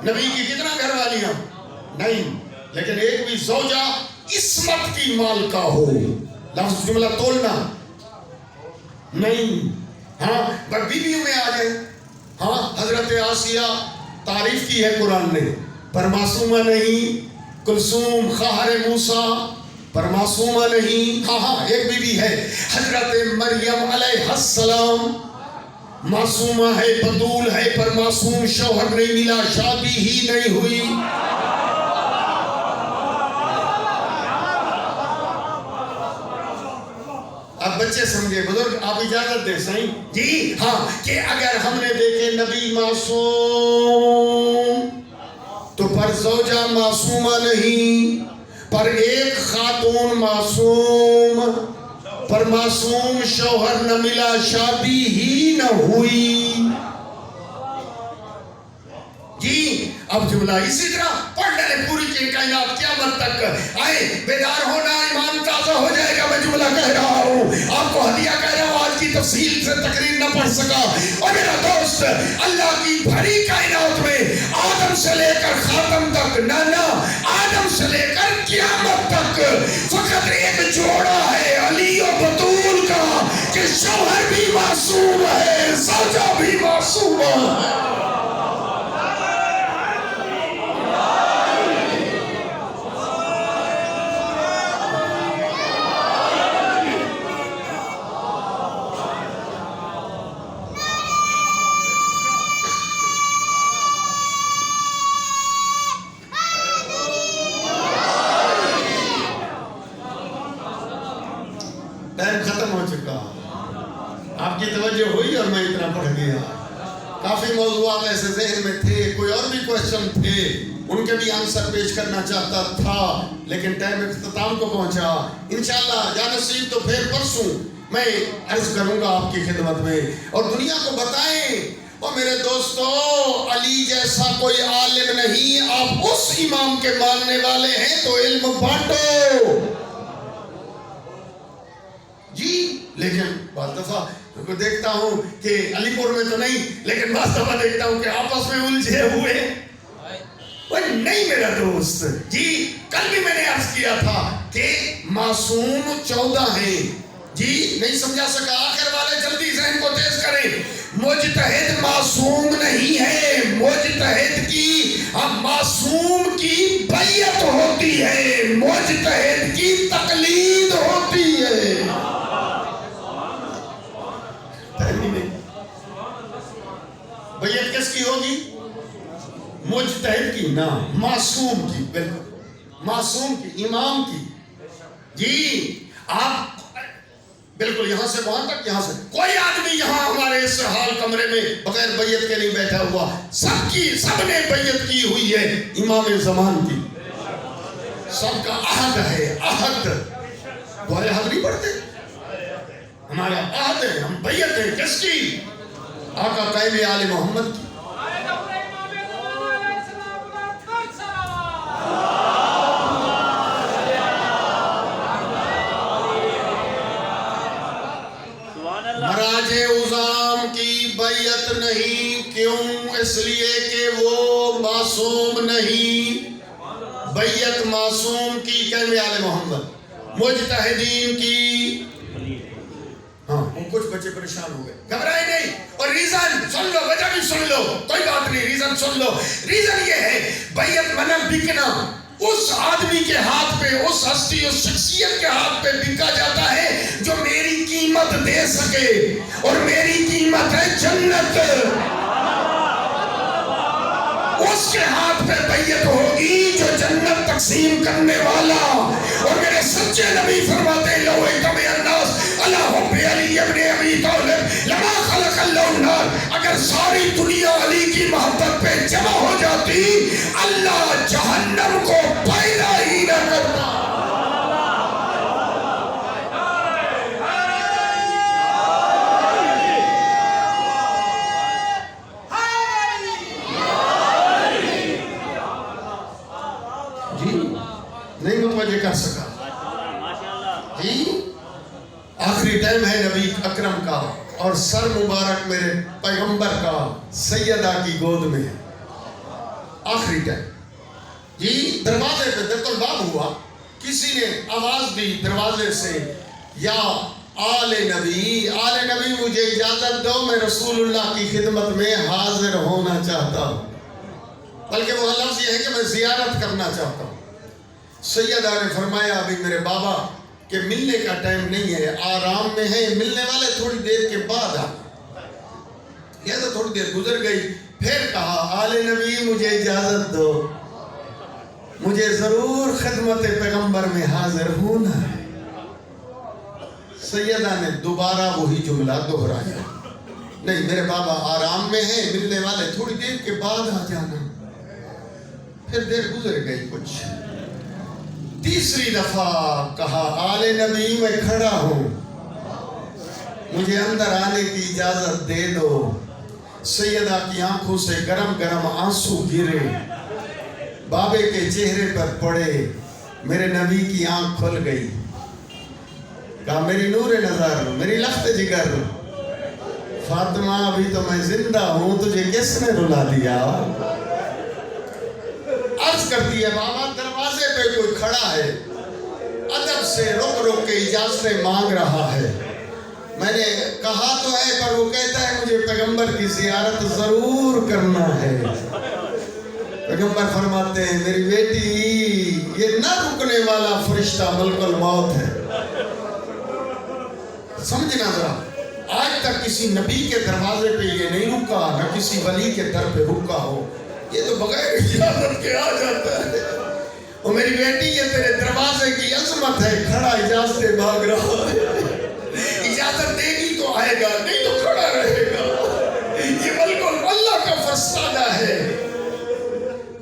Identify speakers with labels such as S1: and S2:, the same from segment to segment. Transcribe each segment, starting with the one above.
S1: نبی کی کتنا گھر والیاں نہیں، لیکن ایک بھی زوجہ عصمت کی مالکہ ہو، لفظ جملہ تولنا نہیں۔ ہاں بیویوں میں آ جائے، ہاں حضرت آسیہ تعریف کی ہے قرآن نے، پر معصومہ نہیں۔ کلثوم خواہر موسیٰ پر معصومہ نہیں۔ ہاں ایک بیوی ہے حضرت مریم علیہ السلام، معصومہ ہے، بدول ہے، پر معصوم شوہر نہیں ملا، شادی ہی نہیں ہوئی۔ اب بچے سمجھے، بزرگ آپ اجازت دیں صحیح جی ہاں، کہ اگر ہم نے دیکھے نبی معصوم تو پر زوجہ معصومہ نہیں، پر ایک خاتون معصوم، پر معصوم شوہر نہ ملا، شادی ہی نہ ہوئی۔ جی اب جملہ اسی طرح پڑھ لیں پوری کائنات قیامت تک آئے، بیدار ہونا، ایمان تازہ ہو جائے گا۔ میں جملہ کہہ رہا ہوں، آپ کو ہدیہ کہہ رہا ہوں، آج کی تفصیل سے تقریر نہ پڑھ سکا۔ اور میرا دوست، اللہ کی بھری کائنات میں آدم سے لے کر خاتم تک، نانا آدم سے لے کر قیامت تک فقط ایک جوڑا ہے علی و بطول کا، کہ شوہر بھی معصوم ہے، زوجہ بھی معصوم ہے۔ ٹائم ختم ہو چکا، آپ کی توجہ ہوئی اور میں اتنا پڑھ گیا۔ کافی موضوعات ایسے ذہن میں تھے، کوئی اور بھی کوئسچن تھے، ان کے بھی آنسر پیش کرنا چاہتا تھا، لیکن ٹائم اختتام کو پہنچا۔ انشاءاللہ یا نصیب تو پھر پرسوں میں عرض کروں گا آپ کی خدمت میں، اور دنیا کو بتائیں۔ اور میرے دوستو، علی جیسا کوئی عالم نہیں، آپ اس امام کے ماننے والے ہیں تو علم بانٹو۔ جی لیکن بعض دفعہ دیکھتا ہوں کہ علی پور میں تو نہیں، لیکن بعض دفعہ دیکھتا ہوں کہ آپس میں الجھے ہوئے۔ وہ نہیں میرا دوست جی، کل بھی میں نے عرض کیا تھا کہ معصوم 14 ہیں۔ جی نہیں سمجھا سکا، آخر والے جلدی ذہن کو تیز کریں۔ مجتہد معصوم نہیں ہے، مجتہد کی معصوم کی بیعت ہوتی ہے، مجتہد کی تقلید ہوتی ہے۔ بیعت کس کی ہوگی؟ مجتہد کی، نہ معصوم کی، بالکل معصوم کی، امام کی۔ جی آپ بالکل یہاں سے وہاں تک، یہاں سے کوئی آدمی یہاں ہمارے اس حال کمرے میں بغیر بیعت کے نہیں بیٹھا ہوا، سب نے بیعت کی ہوئی ہے امام زمان کی، سب کا عہد ہے، عہد دوارے عہد نہیں پڑھتے، ہمارا عہد ہے، ہم بیعت ہیں کس کی؟ آقا قائم آل محمد کی۔ مراج عظام کی بیعت نہیں، کیوں؟ اس لیے کہ وہ معصوم نہیں۔ بیعت معصوم کی قائم آل محمد، مجتہدین کی۔ ہاں کچھ بچے پریشان ہو گئے، گھبرائے نہیں، اور ریزن سن لو، وجہ بھی سن لو، کوئی بات نہیں، ریزن سن لو۔ ریزن یہ ہے، بیعت منع بکنا اس آدمی کے ہاتھ پہ، اس ہستی، اس شخصیت کے ہاتھ پہ بکا جاتا ہے جو میری قیمت دے سکے، اور میری قیمت ہے جنت۔ اس کے ہاتھ پہ بیعت ہوگی جو جنت تقسیم کرنے والا۔ اور میرے سچے نبی فرماتے ہیں، لو ایتم الناس علی حب علی ابن ابی طالب لما خلق اللہ النار۔ اگر ساری دنیا علی کی محبت پہ جمع ہو جاتی، اللہ جہنم کو پیدا ہی نہ کرتا۔ نہیں متوجہ کر سکا جی، آخری ٹائم ہے نبی اکرم کا، اور سر مبارک میرے پیغمبر کا سیدہ کی گود میں ہے۔ آخری ٹائم جی دروازے پہ دق الباب ہوا، کسی نے آواز دی دروازے سے، یا آل نبی مجھے اجازت دو، میں رسول اللہ کی خدمت میں حاضر ہونا چاہتا ہوں، بلکہ وہ لفظ یہ ہے کہ میں زیارت کرنا چاہتا ہوں۔ سیدہ نے فرمایا ابھی میرے بابا کہ ملنے کا ٹائم نہیں ہے، آرام میں ہے، ملنے والے تھوڑی دیر کے بعد آ۔ یہ تو تھوڑی دیر گزر گئی، پھر کہا آل نبی مجھے اجازت دو، مجھے ضرور خدمت پیغمبر میں حاضر ہونا ہے۔ سیدہ نے دوبارہ وہی جملہ دہرایا، نہیں میرے بابا آرام میں ہیں، ملنے والے تھوڑی دیر کے بعد آ جانا۔ پھر دیر گزر گئی کچھ، تیسری دفعہ کہا آل نبی میں کھڑا ہوں، مجھے اندر آنے کی اجازت دے دو۔ سیدہ کی آنکھوں سے گرم گرم آنسو گرے، بابے کے چہرے پر پڑے، میرے نبی کی آنکھ کھل گئی، کہا میری نور نظر، میری لخت جگر، فاطمہ ابھی تو میں زندہ ہوں، تجھے کس نے رلا دیا؟ عرض کرتی ہے بابا دروازے پہ کوئی کھڑا ہے، ادب سے رک رک کے اجازتیں مانگ رہا ہے، میں نے کہا تو ہے پر وہ کہتا ہے مجھے پیغمبر کی زیارت ضرور کرنا ہے۔ پیغمبر فرماتے ہیں میری بیٹی یہ نہ رکنے والا فرشتہ ملک الموت ہے۔ سمجھنا ذرا، آج تک کسی نبی کے دروازے پہ یہ نہیں رکا، نہ کسی ولی کے در پہ رکا ہو، یہ تو بغیر اجازت کے آ جاتا ہے۔ اور میری بیٹی یہ تیرے دروازے کی عظمت ہے، کھڑا اجازتیں مانگ رہا ہے، اجازت دے گی تو آئے گا، نہیں تو کھڑا رہے گا، یہ بالکل اللہ کا فرستادہ ہے۔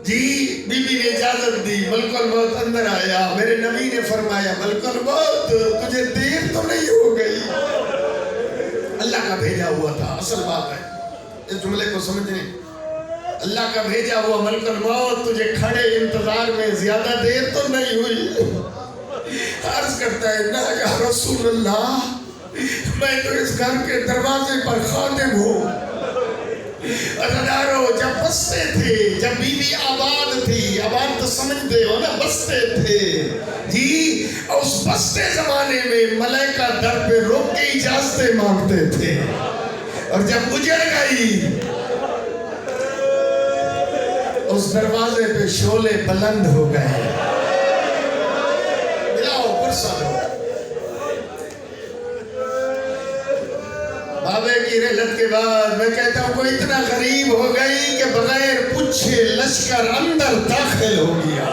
S1: جی بی بی نے اجازت دی، ملک الموت اندر آیا، میرے نبی نے فرمایا ملک الموت تجھے دیر تو نہیں ہو گئی، اللہ کا بھیجا ہوا تھا۔ اصل بات ہے اس جملے کو سمجھیں، اللہ کا بھیجا ہوا ملک الموت تجھے کھڑے انتظار میں زیادہ دیر تو نہیں ہوئی۔ عرض کرتا ہے نا یا رسول اللہ میں تو اس گھر کے دروازے پر خادم ہوں، عزادارو جب بستے تھے، جب بی بی آباد تھی، آباد تو سمجھتے ہو نا، بستے تھے جی، اس بستے زمانے میں ملائکہ در پہ روک کے اجازتیں مانگتے تھے، اور جب اجڑ گئی اس دروازے پہ شعلے بلند ہو گئے، ملاؤ پرسا دو۔ بابے کی رحلت کے بعد میں کہتا ہوں کوئی اتنا غریب ہو گئی کہ بغیر پوچھے لشکر اندر داخل ہو گیا۔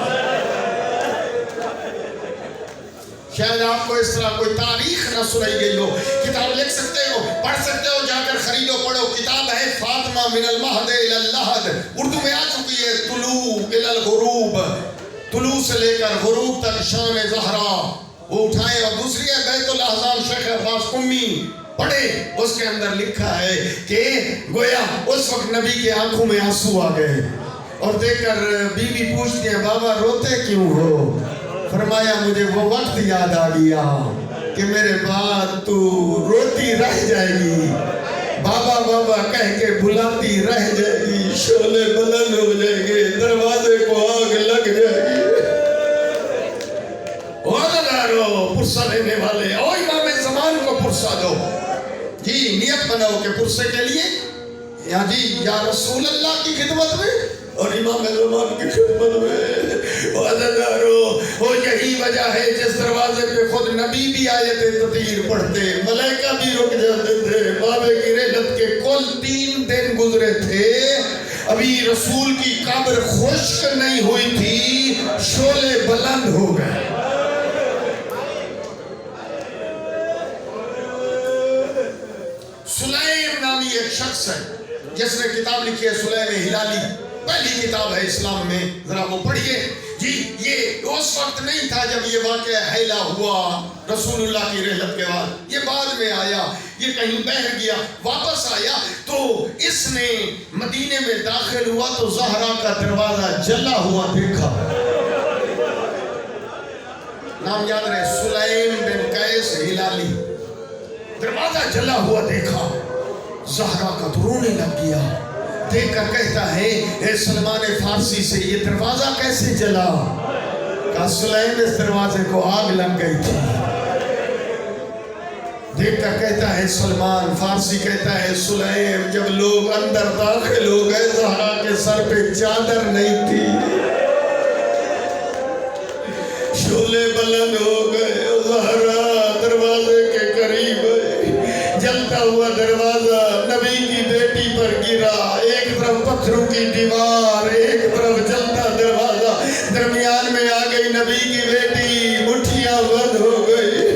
S1: شاید آپ کو اس طرح کوئی تاریخ نہ سنائی گئی ہو، کتاب لکھ سکتے ہو، پڑھ سکتے ہو، جا کر خریدو پڑھو، کتاب ہے فاطمہ من المہد الی اللحد، اردو میں آ چکی ہے، طلوع الی الغروب، طلوع سے لے کر غروب تک شان زہرا، وہ اٹھائیں، اور دوسری ہے بیت الاحزان شیخ عباس قمی، پڑھے، اس کے اندر لکھا ہے کہ گویا اس وقت نبی کے آنکھوں میں آنسو آ گئے، اور دیکھ کر بی بی پوچھتی ہے بابا روتے کیوں ہو؟ فرمایا مجھے وہ وقت یاد آ گیا کہ میرے بعد تو روتی رہ جائے گی، بابا بابا کہہ کے بلاتی رہ جائے گی، شعلے بلند ہو جائیں گے، دروازے کو آگ لگ جائے گی۔ وعددارو پرسہ لینے والے، او امام زمان کو پرسہ دو، جی نیت بناؤ کہ پرسے کے لیے یا جی یا رسول اللہ کی خدمت میں اور امام زمان کی خدمت میں۔ وعددارو وہ یہی وجہ ہے جس دروازے پہ خود نبی بھی آیت تطہیر پڑھتے، ملائکہ بھی رک جاتے تھے، بابے کی رحلت کے کل 3 دن گزرے تھے، ابھی رسول کی قبر خشک نہیں ہوئی تھی، شعلے بلند ہو گئے۔ سلیم نامی ایک شخص ہے جس نے کتاب لکھی ہے سلیم ہلالی، پہلی کتاب ہے اسلام میں، ذرا وہ پڑھیے جی۔ یہ اس وقت نہیں تھا جب یہ واقعہ حیلہ ہوا رسول اللہ کی رحلت کے بعد، یہ بعد میں آیا، یہ کہیں بہر گیا، واپس آیا تو اس نے مدینے میں داخل ہوا تو زہرا کا دروازہ جلا ہوا دیکھا، نام یاد رہے سلیم بن قیس ہلالی، دروازہ جلا ہوا دیکھا، زہرا کا تو رونے لگ گیا، دیکھ کر کہتا ہے اے سلمان فارسی سے یہ دروازہ کیسے جلا؟ کہا سلیم اس دروازے کو آگ لگ گئی تھی۔ دیکھ کر کہتا ہے سلمان فارسی کہتا ہے سلیم جب لوگ اندر داخل ہو گئے زہرا کے سر پہ چادر نہیں تھی، شعلے بلند ہو گئے، زہرا دروازے کے قریب ہے، جلتا ہوا دروازہ نبی کی بیٹی پر گرا، ایک طرف پتھروں کی دیوار، ایک طرف جلتا دروازہ، درمیان میں آ گئی نبی کی بیٹی، مٹھیاں بند ہو گئی،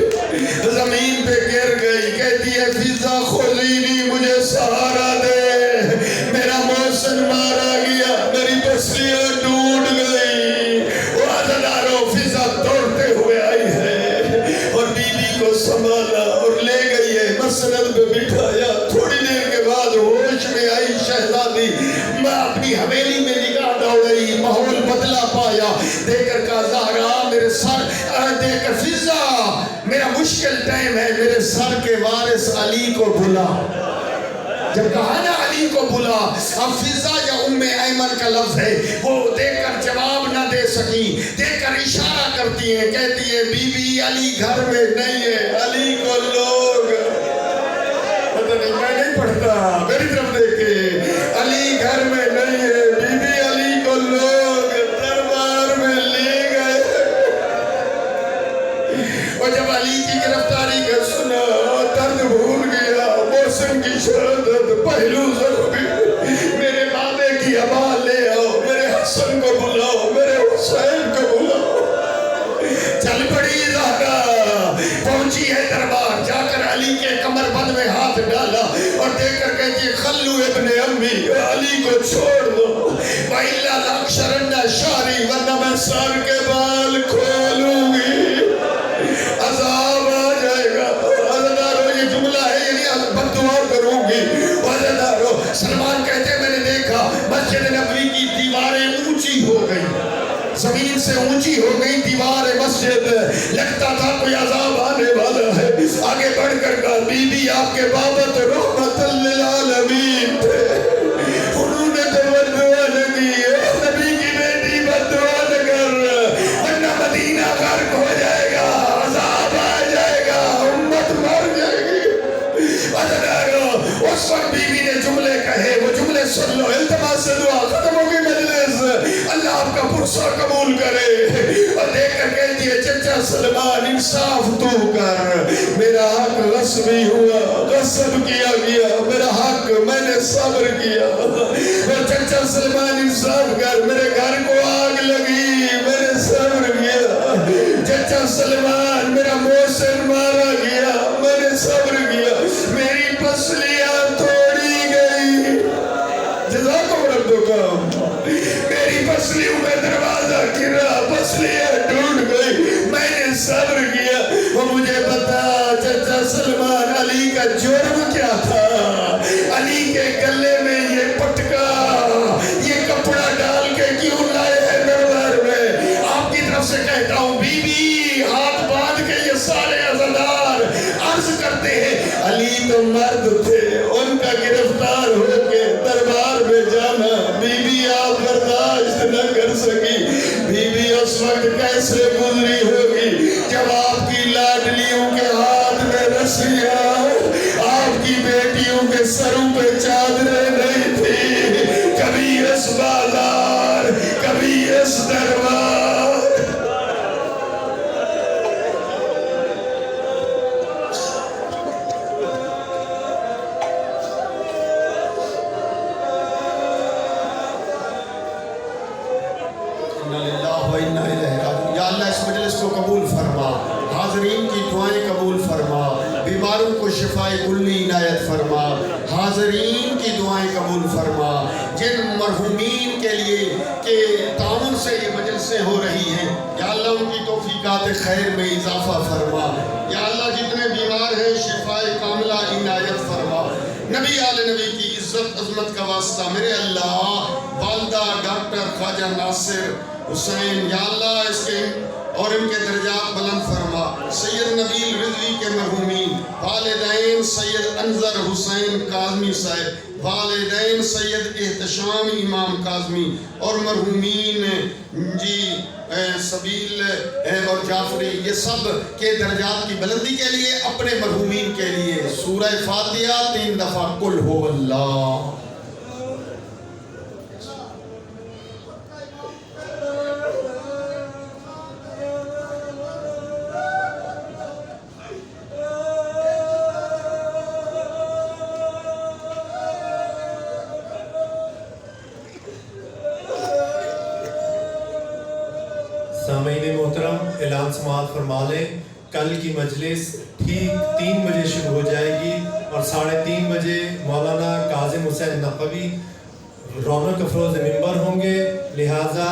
S1: زمین پہ گر گئی، کہتی ہے فضا خودینی مجھے سہارا دے، میرا محسن مارا گیا، میری پسلیاں ٹوٹ گئی، وہ عزدارو فضا دوڑتے ہوئے آئی ہے اور بی بی کو سنبھالا اور لے گئی ہے، مسند پہ بٹھایا، تھوڑی دیر کے بعد ہوش میں آئی شہزادی، میں اپنی حویلی میں نگاہ دوڑی، ماحول بدلا پایا، دیکھ کر کہا زہرا میرے سر، دیکھ کر فضا میرا مشکل ٹائم ہے، میرے سر کے وارث علی کو بلا، جب کہا نا علی کو بلا، اب فضا یا ایمن کا لفظ ہے، وہ دیکھ کر جواب نہ دے سکی، دیکھ کر اشارہ کرتی ہے، کہتی ہے بی بی علی گھر میں نہیں ہے، علی کو لوگ، پتہ نہیں میں نہیں پڑھتا، میری طرف دیکھے، علی گھر میں نہیں ہے، بی بی علی کو لوگ دربار میں لے گئے، اور جب علی کی گرفتاری کا سنا درد بھول گیا، محسن کی شہادت پہلو زخمی، میرے بابے کی عبا لے آؤ، میرے حسن کو بلاؤ، میرے حسین کو بلاؤ، چل پڑی زہرا، پہنچی ہے دربار، جا کر علی کے کمر بند میں ہاتھ ڈالا اور دیکھ کر کہتی ہے خلو ابن امی، علی کو چھوڑ دو، وَإِلَّا لَأَكْشَرَنَّ شَعْرِي، ورنہ میں سر کے بال کھولوں گی، عذاب آ جائے گا، عزدارو یہ جملہ ہے یعنی بددعا کروں گی، عزدارو سلمان کہتے ہیں میں نے دیکھا مسجد نبوی کی دیواریں اونچی ہو گئی، زمین سے اونچی ہو گئی دیوار مسجد، لگتا تھا کوئی عذاب آنے والا ہے، آگے بڑھ کر کہا بی بی آپ کے بابا تو رحمت للعالمین تھے، انہوں نے تو بددعا نہ کی، نبی کی بیٹی بددعا نہ کر، ورنہ مدینہ غرق ہو جائے گا، عذاب آ جائے گا، امت مر جائے گی، عزدارو اس وقت بی بی نے جملے کہے، وہ جملے سن لو، التماس سے دعا ختم ہو گئی مجلس، اللہ آپ کا پرسہ قبول کرے، اور دیکھ کر کہتی ہے چچا سلمان انصاف تو کر، میرا حق غصبی ہوا، غصب کیا گیا، میرا حق میں نے صبر کیا، اور چچا سلمان انصاف کر، میرے گھر کو آگ لگی، میں نے صبر کیا، چچا سلمان میرا محسن مارا گیا، میں نے صبر کیا، میری پسلیاں توڑی گئی، جزاکم ربکم، میری پسلیوں میں دروازہ گرا، پسلیاں ٹوٹ گئی، میں نے صبر کیا، وہ مجھے بتا چچا سلمان علی کا جرم کیا تھا، علی کے گلے میں یہ پٹکا، یہ کپڑا ڈال کے کیوں لائے ہیں دربار میں، آپ کی طرف سے کہتا ہوں بی بی ہاتھ باندھ کے یہ سارے عزدار عرض کرتے ہیں علی تو مرد تھے، ان کا گرفتار ہو کے دربار میں جانا بی بی آپ برداشت نہ کر سکی، بی بی اس وقت کیسے گزری ہوگی جب آپ کی لاڈلیوں کے ہاتھ میں رسیاں، آپ کی بیٹیوں کے سروں پہ چادریں نہیں تھی، کبھی اس بازار کبھی اس دربار، یا اللہ اس مجلس کو قبول فرما، حاضرین کی دعائیں قبول فرما، بیماروں کو شفاء کلی عنایت فرما، حاضرین کی دعائیں قبول فرما، جن مرحومین کے لیے کہ تعاون سے یہ مجلسیں ہو رہی ہیں یا اللہ ان کی توفیقات خیر میں اضافہ فرما، یا اللہ جتنے بیمار ہیں شفاء کاملہ عنایت فرما، نبی آل نبی کی عزت عظمت کا واسطہ میرے اللہ والدہ ڈاکٹر خواجہ ناصر حسین یا اللہ اس کے اور ان کے درجات بلند فرما، سید نبیل رضوی کے مرحومین، والدین سید انظر حسین کاظمی صاحب، والدین سید احتشام امام کاظمی اور مرحومین سبیل اور جعفری، یہ سب کے درجات کی بلندی کے لیے اپنے مرحومین کے لیے سورہ فاتحہ 3 دفعہ قل هو اللہ۔
S2: سامعین محترم، اعلان سماعت فرما لیں، کل کی مجلس ٹھیک 3 بجے شروع ہو جائے گی اور 3:30 بجے مولانا کاظم حسین نقوی رونق افروز ممبر ہوں گے، لہٰذا